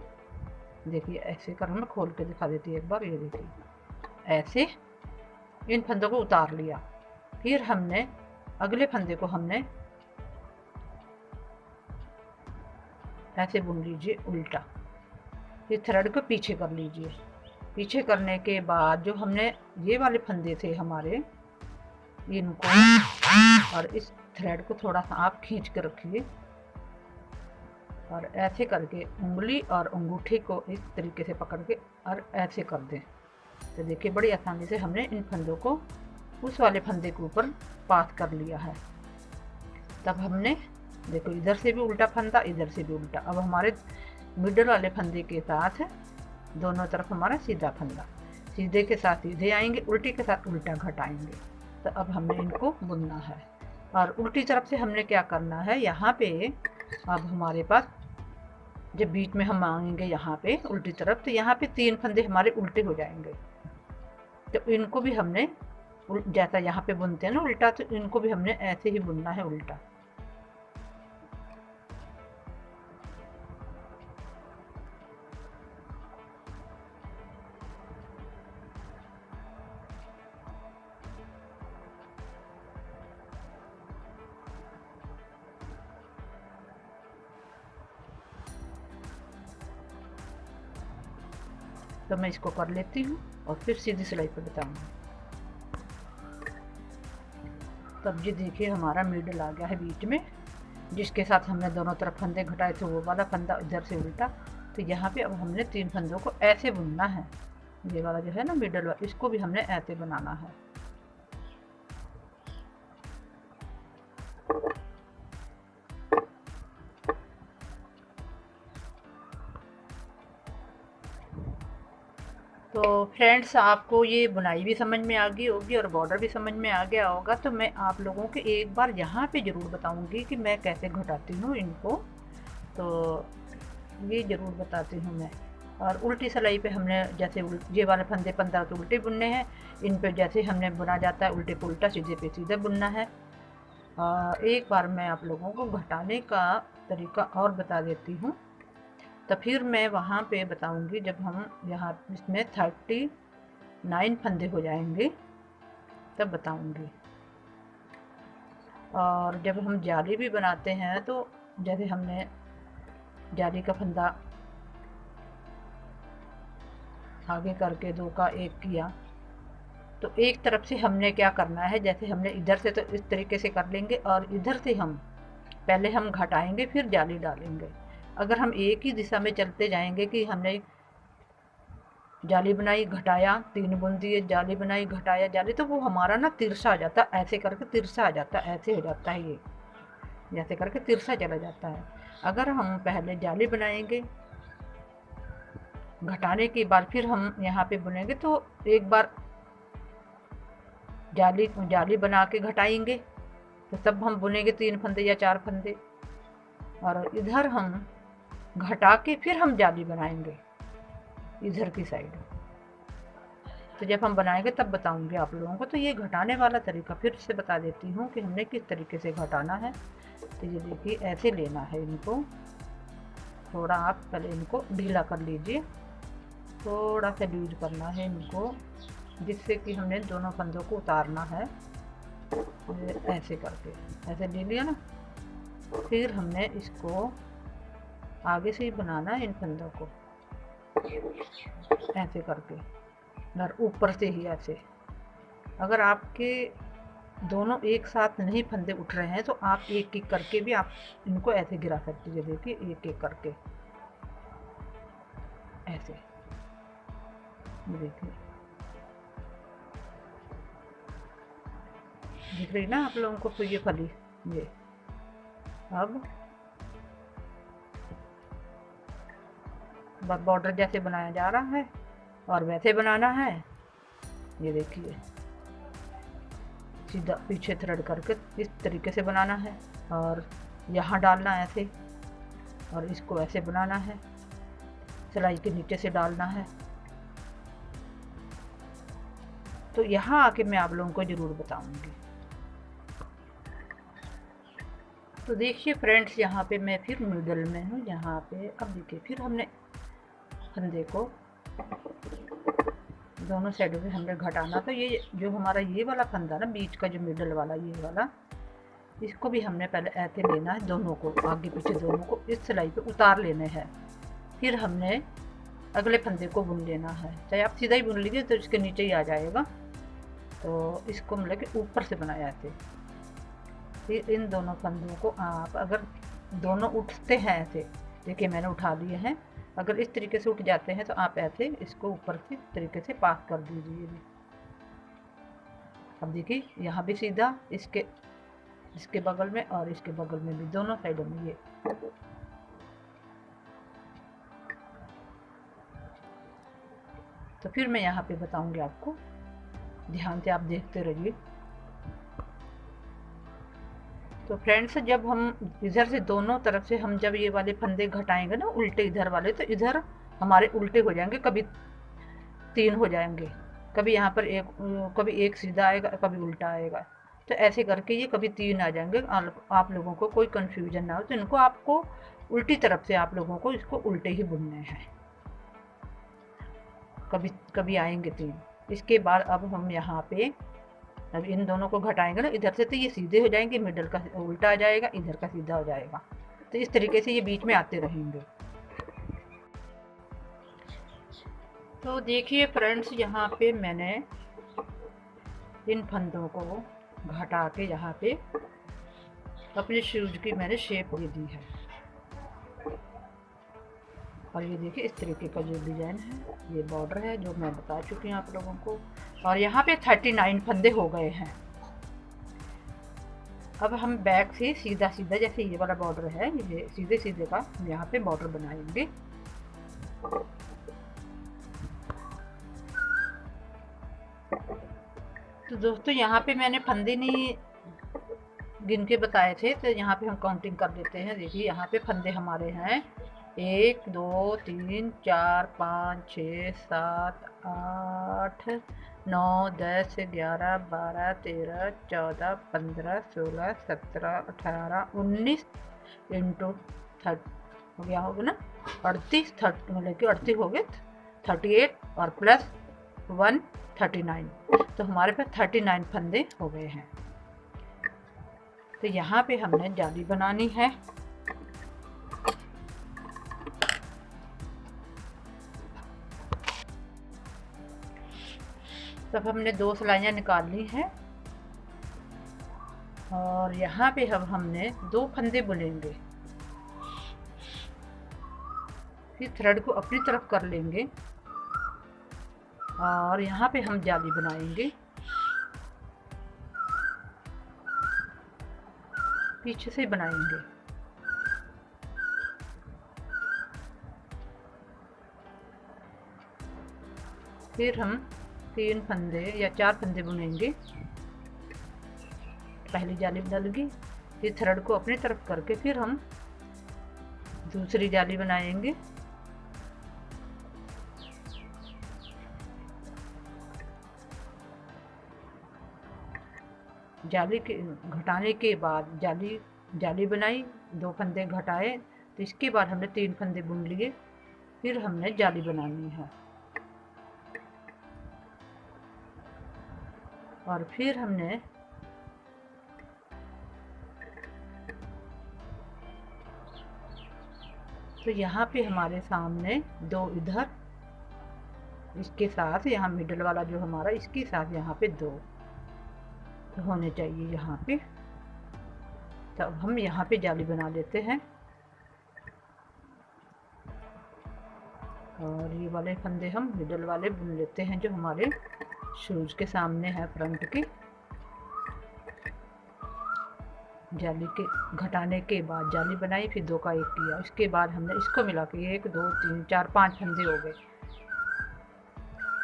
देखिए ऐसे कर, हमें खोल के दिखा देती है एक बार। ये देखिए ऐसे इन फंदों को उतार लिया। फिर हमने अगले फंदे को हमने ऐसे बुन लीजिए उल्टा, फिर थ्रेड को पीछे कर लीजिए। पीछे करने के बाद जो हमने ये वाले फंदे थे हमारे, इनको और इस थ्रेड को थोड़ा सा आप खींच के रखिए, और ऐसे करके उंगली और अंगूठे को इस तरीके से पकड़ के और ऐसे कर दें। तो देखिए बड़ी आसानी से हमने इन फंदों को उस वाले फंदे के ऊपर पास कर लिया है। तब हमने देखो इधर से भी उल्टा फंदा, इधर से भी उल्टा। अब हमारे मिडल वाले फंदे के साथ दोनों तरफ हमारा सीधा फंदा, सीधे के साथ सीधे आएंगे, उल्टी के साथ उल्टा घटाएंगे। तो अब हमने इनको बुनना है। और उल्टी तरफ से हमने क्या करना है, यहाँ पे अब हमारे पास जब बीच में हम आएंगे यहाँ पे उल्टी तरफ, तो यहाँ पे 3 फंदे हमारे उल्टे हो जाएंगे। तो इनको भी हमने जैसा यहाँ पे बुनते हैं ना उल्टा, तो इनको भी हमने ऐसे ही बुनना है उल्टा। तो मैं इसको कर लेती हूँ और फिर सीधी सिलाई पर बताऊँगी। तब ये देखिए हमारा मिडल आ गया है बीच में, जिसके साथ हमने दोनों तरफ फंदे घटाए थे वो वाला फंदा इधर से उल्टा। तो यहाँ पे अब हमने 3 फंदों को ऐसे बुनना है। ये वाला जो है ना मिडल वाला, इसको भी हमने ऐसे बनाना है। तो फ्रेंड्स आपको ये बुनाई भी समझ में आ गई होगी और बॉर्डर भी समझ में आ गया होगा। तो मैं आप लोगों को एक बार यहाँ पे ज़रूर बताऊँगी कि मैं कैसे घटाती हूँ इनको, तो ये ज़रूर बताती हूँ मैं। और उल्टी सिलाई पे हमने जैसे ये वाले फंदे 15 तो उल्टे बुनने हैं, इन पे जैसे हमने बुना जाता है उल्टे पे उल्टा, सीधे पे सीधे बुनना है। एक बार मैं आप लोगों को घटाने का तरीका और बता देती हूँ, तो फिर मैं वहाँ पे बताऊँगी जब हम यहाँ इसमें 39 फंदे हो जाएंगे तब बताऊँगी। और जब हम जाली भी बनाते हैं तो जैसे हमने जाली का फंदा आगे करके 2 का 1 किया, तो एक तरफ से हमने क्या करना है, जैसे हमने इधर से तो इस तरीके से कर लेंगे और इधर से हम पहले हम घटाएंगे फिर जाली डालेंगे। अगर हम एक ही दिशा में चलते जाएंगे कि हमने जाली बनाई घटाया 3 बुन दिए, जाली बनाई घटाया जाली, तो वो हमारा ना तिरछा आ जाता, ऐसे करके तिरछा आ जाता, ऐसे हो जाता है ये, जैसे करके तिरछा चला जाता है। अगर हम पहले जाली बनाएंगे, घटाने के बाद फिर हम यहाँ पे बुनेंगे, तो एक बार जाली बना के घटाएंगे तो तब हम बुनेंगे 3 फंदे या 4 फंदे, और इधर हम घटा के फिर हम जाली बनाएंगे इधर की साइड। तो जब हम बनाएंगे तब बताऊंगी आप लोगों को। तो ये घटाने वाला तरीका फिर से बता देती हूँ कि हमने किस तरीके से घटाना है। तो ये देखिए ऐसे लेना है इनको, थोड़ा आप पहले इनको ढीला कर लीजिए, थोड़ा सा लूज करना है इनको, जिससे कि हमने दोनों फंदों को उतारना है। ऐसे करके ऐसे ले लिया ना, फिर हमने इसको आगे से ही बनाना है इन फंदों को, ऐसे करके और ऊपर से ही ऐसे। अगर आपके दोनों एक साथ नहीं फंदे उठ रहे हैं तो आप एक एक करके भी आप इनको ऐसे गिरा सकते हैं। देखिए एक एक करके ऐसे, देखिए दिख रही ना आप लोगों को ये फली। ये अब बॉर्डर जैसे बनाया जा रहा है और वैसे बनाना है। ये देखिए सीधा पीछे थ्रेड करके इस तरीके से बनाना है, और यहाँ डालना है ऐसे, और इसको ऐसे बनाना है, सिलाई के नीचे से डालना है। तो यहाँ आके मैं आप लोगों को ज़रूर बताऊंगी। तो देखिए फ्रेंड्स, यहाँ पे मैं फिर मिडल में हूँ। यहाँ पे अब देखिए फिर हमने फंदे को दोनों साइडों पे हमने घटाना। तो ये जो हमारा ये वाला फंदा ना, बीच का जो मिडल वाला ये वाला, इसको भी हमने पहले ऐसे लेना है, दोनों को आगे पीछे दोनों को इस सिलाई पे उतार लेने हैं। फिर हमने अगले फंदे को बुन लेना है, चाहे आप सीधा ही बुन लीजिए तो इसके नीचे ही आ जाएगा। तो इसको मतलब कि ऊपर से बनाया ऐसे। फिर इन दोनों फंदों को आप अगर दोनों उठते हैं ऐसे, देखिए मैंने उठा लिए हैं, अगर इस तरीके से उठ जाते हैं तो आप ऐसे इसको ऊपर से तरीके से पास कर दीजिए। अब देखिए यहाँ भी सीधा, इसके बगल में और इसके बगल में भी, दोनों साइडों में ये। तो फिर मैं यहाँ पे बताऊंगी आपको, ध्यान से आप देखते रहिए। तो फ्रेंड्स, जब हम इधर से दोनों तरफ से हम जब ये वाले फंदे घटाएंगे ना उल्टे इधर वाले, तो इधर हमारे उल्टे हो जाएंगे, कभी 3 हो जाएंगे, कभी यहाँ पर कभी एक सीधा आएगा, कभी उल्टा आएगा। तो ऐसे करके ये कभी 3 आ जाएंगे। आप लोगों को कोई कंफ्यूजन ना हो, तो इनको आपको उल्टी तरफ से आप लोगों को इसको उल्टे ही बुनने हैं, कभी कभी आएंगे 3। इसके बाद अब हम यहाँ पे अब इन दोनों को घटाएंगे ना इधर से, तो ये सीधे हो जाएंगे, मिडल का उल्टा आ जाएगा, इधर का सीधा हो जाएगा। तो इस तरीके से ये बीच में आते रहेंगे। तो देखिए फ्रेंड्स, यहाँ पे मैंने इन फंदों को घटा के यहाँ पे अपने शूज की मैंने शेप दे दी है। और ये देखिए इस तरीके का जो डिज़ाइन है, ये बॉर्डर है जो मैं बता चुकी हूँ आप लोगों को। और यहाँ पे 39 फंदे हो गए हैं। अब हम बैक से सीधा सीधा, जैसे ये वाला बॉर्डर है, ये सीधे सीधे का हम यहाँ पे बॉर्डर बनाएंगे। तो दोस्तों यहाँ पे मैंने फंदे नहीं गिन के बताए थे, तो यहाँ पे हम काउंटिंग कर लेते हैं। देखिए यहाँ पे फंदे हमारे हैं 1 2 3 4 5 6 7 8 9 10 11 12 13 14 15 16 17 18 19 इंटू 30 हो गया होगा ना 38 मतलब कि 38 हो गए 38 और प्लस 1 39। तो हमारे पास 39 फंदे हो गए हैं। तो यहाँ पे हमने जाली बनानी है। तब हमने 2 सिलाइयाँ निकाल ली हैं और यहाँ पे अब हमने 2 फंदे बुनेंगे। फिर थ्रेड को अपनी तरफ कर लेंगे और यहाँ पे हम जाली बनाएंगे। पीछे से बनाएंगे। फिर हम 3 फंदे या 4 फंदे बुनेंगे। पहली जाली डलेगी, फिर थ्रेड को अपनी तरफ करके फिर हम दूसरी जाली बनाएंगे। जाली के घटाने के बाद जाली बनाई, 2 फंदे घटाए, तो इसके बाद हमने 3 फंदे बुन लिए। फिर हमने जाली बनानी है और फिर हमने तो यहाँ पे हमारे सामने 2 इधर, इसके साथ यहाँ मिडल वाला जो हमारा, इसके साथ यहाँ पे 2 होने चाहिए यहाँ पे। तब हम यहाँ पे जाली बना लेते हैं और ये वाले फंदे हम मिडल वाले बुन लेते हैं जो हमारे शूज के सामने है, फ्रंट के। जाली के घटाने के बाद जाली बनाई, फिर 2 का 1 किया, इसके बाद हमने इसको मिला के 1 2 3 4 5 फंदे हो गए।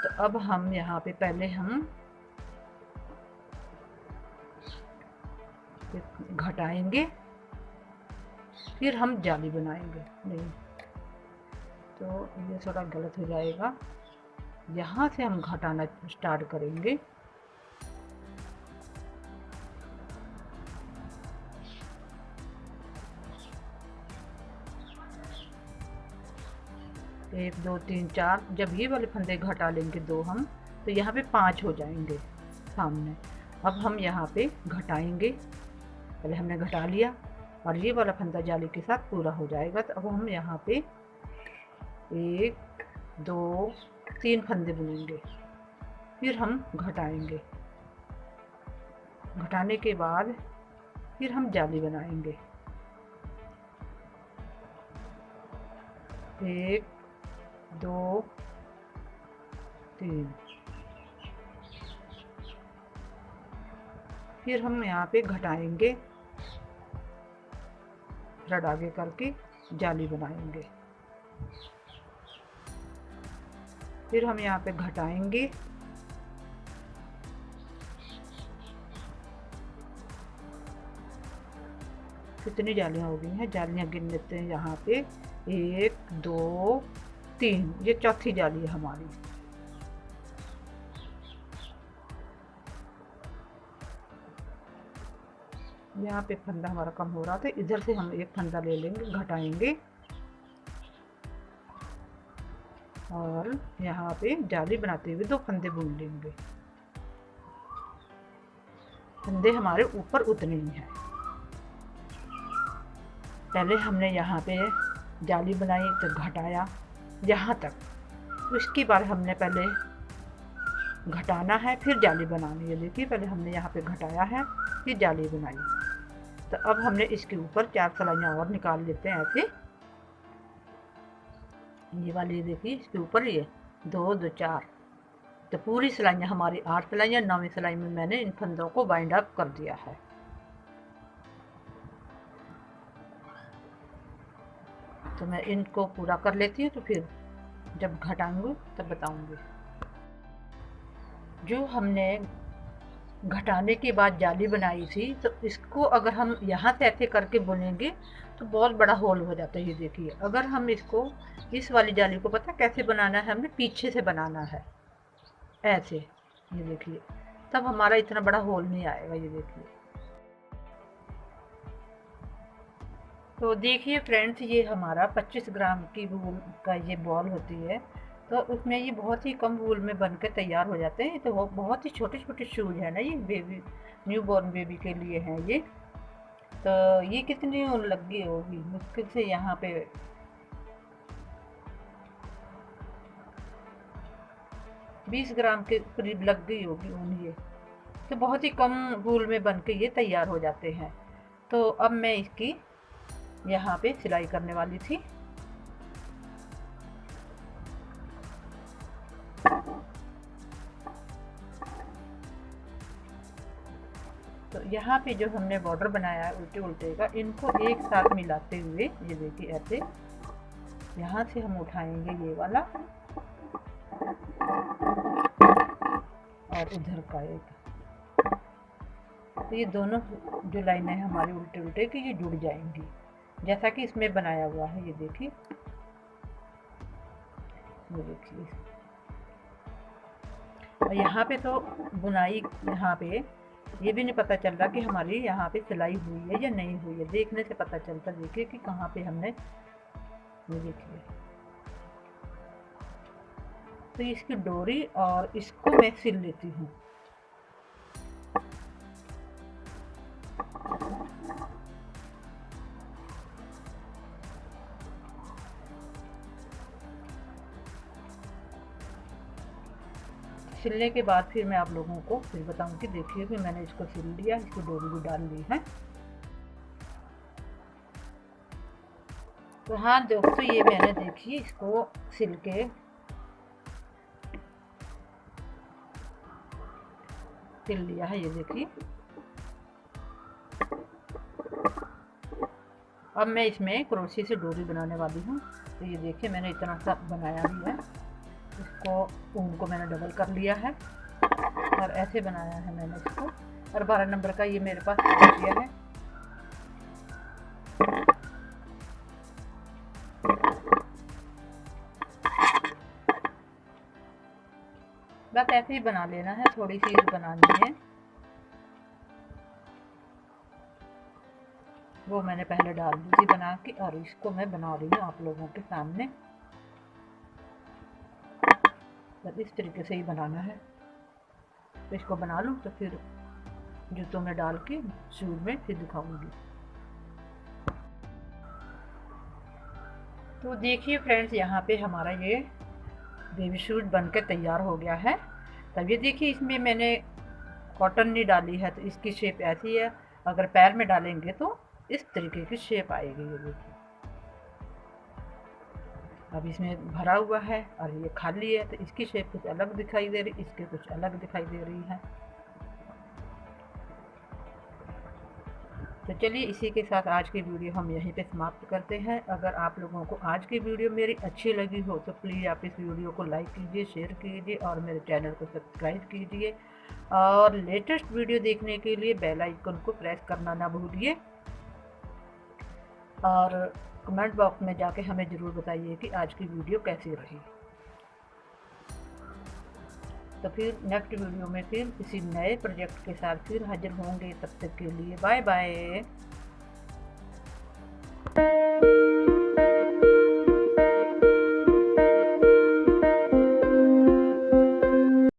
तो अब हम यहाँ पे पहले हम घटाएंगे, फिर हम जाली बनाएंगे। नहीं तो ये थोड़ा गलत हो जाएगा। यहाँ से हम घटाना स्टार्ट करेंगे। एक 2 3 4, जब ये वाले फंदे घटा लेंगे 2 हम, तो यहाँ पे 5 हो जाएंगे सामने। अब हम यहाँ पे घटाएंगे, पहले हमने घटा लिया और ये वाला फंदा जाली के साथ पूरा हो जाएगा। तो अब हम यहाँ पे 1 2 3 फंदे बुनेंगे, फिर हम घटाएंगे। घटाने के बाद फिर हम जाली बनाएंगे। 1 2 3, फिर हम यहाँ पे घटाएंगे, थ्रेड आगे करके जाली बनाएंगे। फिर हम यहाँ पे घटाएंगे, कितनी जालियाँ हो गई हैं, जालियाँ गिन लेते हैं। यहाँ पे 1 2 3, ये चौथी जाली है हमारी। यहाँ पे फंदा हमारा कम हो रहा था, इधर से हम एक फंदा ले लेंगे, घटाएंगे और यहाँ पे जाली बनाते हुए 2 फंदे बुन लेंगे। फंदे हमारे ऊपर उतने ही हैं। पहले हमने यहाँ पे जाली बनाई तो घटाया यहाँ तक, उसके बाद हमने पहले घटाना है फिर जाली बनानी है। देखिए पहले हमने यहाँ पे घटाया है फिर जाली बनाई। तो अब हमने इसके ऊपर 4 सिलाइयाँ और निकाल लेते हैं ऐसे। ये वाली देखिए इसके ऊपर ये 2 2 4, तो पूरी सिलाइयाँ हमारी 8 सिलाइयाँ। 9वीं सिलाई में मैंने इन फंदों को बाइंड अप कर दिया है। तो मैं इनको पूरा कर लेती हूँ, तो फिर जब घटाऊंगी तब बताऊंगी। जो हमने घटाने के बाद जाली बनाई थी, तो इसको अगर हम यहाँ से ऐसे करके बुनेंगे तो बहुत बड़ा होल हो जाता है। ये देखिए, अगर हम इसको इस वाली जाली को पता कैसे बनाना है, हमें पीछे से बनाना है ऐसे, ये देखिए, तब हमारा इतना बड़ा होल नहीं आएगा। ये देखिए, तो देखिए फ्रेंड्स, ये हमारा 25 ग्राम की वूल का ये बॉल होती है, तो उसमें ये बहुत ही कम वूल में बन के तैयार हो जाते हैं। तो वो बहुत ही छोटे छोटे शूज़ है ना, ये बेबी, न्यू बॉर्न बेबी के लिए हैं ये। तो ये कितनी ऊन लगी होगी, मुश्किल से यहाँ पे 20 ग्राम के करीब लग गई होगी ऊन ये। तो बहुत ही कम वूल में बन के ये तैयार हो जाते हैं। तो अब मैं इसकी यहाँ पे सिलाई करने वाली थी। तो यहाँ पे जो हमने बॉर्डर बनाया है उल्टे उल्टे का, इनको एक साथ मिलाते हुए, ये देखिए ऐसे, यहाँ से हम उठाएंगे ये वाला और उधर का एक, तो ये दोनों जो लाइनें हैं हमारी उल्टे उल्टे की, ये जुड़ जाएंगी जैसा कि इसमें बनाया हुआ है। ये देखिए, ये देखिए, और यहाँ पे तो बुनाई, यहाँ पे ये भी नहीं पता चल रहा कि हमारी यहाँ पे सिलाई हुई है या नहीं हुई है। देखने से पता चलता, देखिए कि कहाँ पे हमने, ये देखिए, तो इसकी डोरी और इसको मैं सिल लेती हूँ। सिलने के बाद फिर मैं आप लोगों को फिर बताऊंगी। देखिए कि मैंने इसको सिल लिया, इसको डोरी भी डाल ली है। तो हाँ दोस्तों, ये मैंने देखिए इसको सिल के सिल लिया है। ये देखिए, अब मैं इसमें क्रोशे से डोरी बनाने वाली हूँ। तो ये देखिए, मैंने इतना सा बनाया भी है। इसको ऊन को मैंने डबल कर लिया है और ऐसे बनाया है मैंने इसको। और 12 नंबर का ये मेरे पास क्रोशिया है। बस ऐसे ही बना लेना है, थोड़ी सी बनानी है। वो मैंने पहले डाल दी थी बना के, और इसको मैं बना रही हूँ आप लोगों के सामने। बस इस तरीके से ही बनाना है। तो इसको बना लूँ तो फिर जूतों में डाल के शूज में फिर दिखाऊंगी। तो देखिए फ्रेंड्स, यहाँ पे हमारा ये बेबी शूज बनकर तैयार हो गया है। तब ये देखिए, इसमें मैंने कॉटन नहीं डाली है, तो इसकी शेप ऐसी है। अगर पैर में डालेंगे तो इस तरीके की शेप आएगी। ये देखिए, अब इसमें भरा हुआ है और ये खाली है, तो इसकी शेप कुछ अलग दिखाई दे रही, इसके कुछ अलग दिखाई दे रही है। तो चलिए, इसी के साथ आज की वीडियो हम यहीं पे समाप्त करते हैं। अगर आप लोगों को आज की वीडियो मेरी अच्छी लगी हो तो प्लीज़ आप इस वीडियो को लाइक कीजिए, शेयर कीजिए और मेरे चैनल को सब्सक्राइब कीजिए। और लेटेस्ट वीडियो देखने के लिए बेल आइकन को प्रेस करना ना भूलिए। और कमेंट बॉक्स में जाके हमें ज़रूर बताइए कि आज की वीडियो कैसी रही। तो फिर नेक्स्ट वीडियो में फिर किसी नए प्रोजेक्ट के साथ फिर हाजिर होंगे। तब तक के लिए बाय बाय।